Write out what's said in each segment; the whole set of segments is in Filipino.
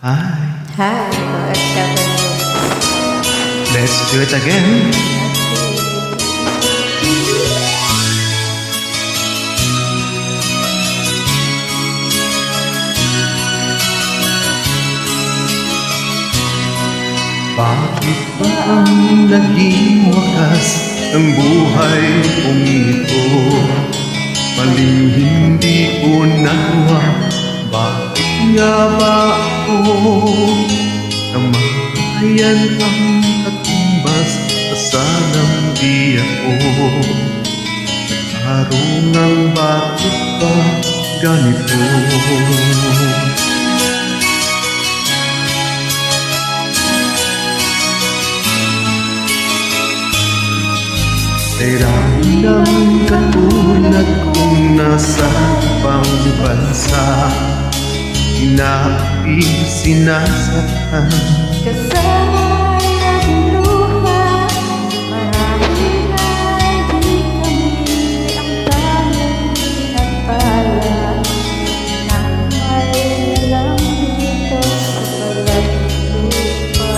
Hi. Hi, Let's do it again. Bakit ba ang naging wakas ng buhay kong ito? Maling hindi ko nagawa. Bakit nga ba ako namatayan ang katumbas? Kasalang di ako nagkarungang. Bakit ba ganito? Tirahin ng katulad kong nasa ibang bansa, inaapi, sinasaktan. kasama ay nagluha. Marahil ay di kami ang tanging pinagpala nang may alam dito sa balat lupa.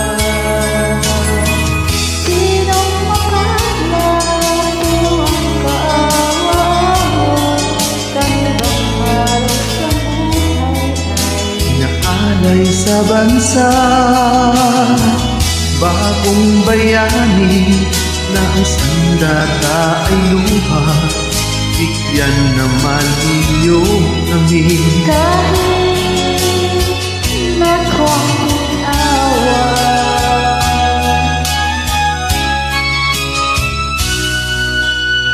Sinong makala, sinong kaawa mo? Kami bang halos sa buhay ay Inaalay sa bansa, bagong bayani na ang sandata ay luha. Bigyan naman ninyo kami. kahit na konting awa.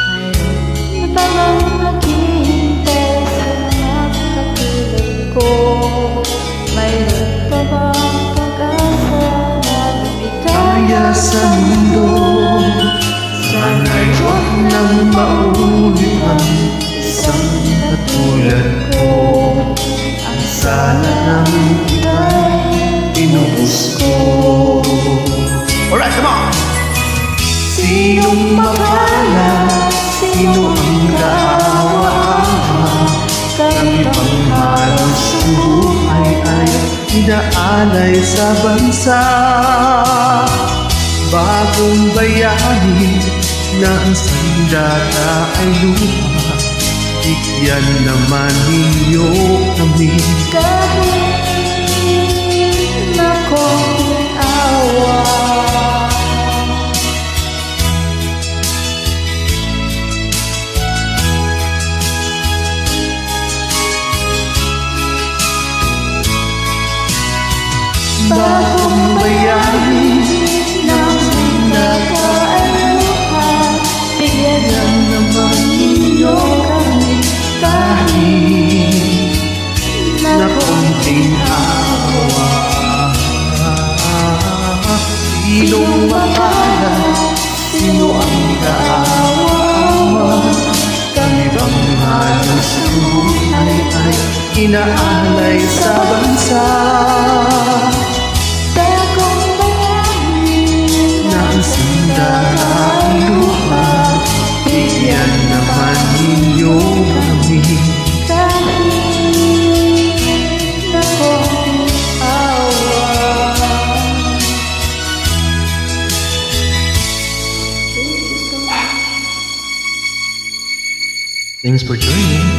Mayroon na ba bang naghihintay sa mga katulad ko? Mayroon pa bang pag-asa na Kaya sa mundo, sana'y huwag nang maulit ang isang katulad ko. Ang sala ng iba'y inubos ko. Alright, come on! Sinong makala, sino ang kaawa-awa? Kami pang halos ang buhay ay inaalay sa bansa. Bagong bayani na ang sandata ay lupa. Bigyan naman ninyo kami. kahit na konting awa. Bagong bayani Nang nagkaaluha, bigyan yan naman ninyo kami. Kahit na na konting awa. Sinong makala, sino ang kaawa? Kami bang halos buhay ay inaalay sa bansa? bagong bayani Na ang sandata ay lupa. Bigyan naman ninyo kami. kahit na konting awa. Thanks for joining.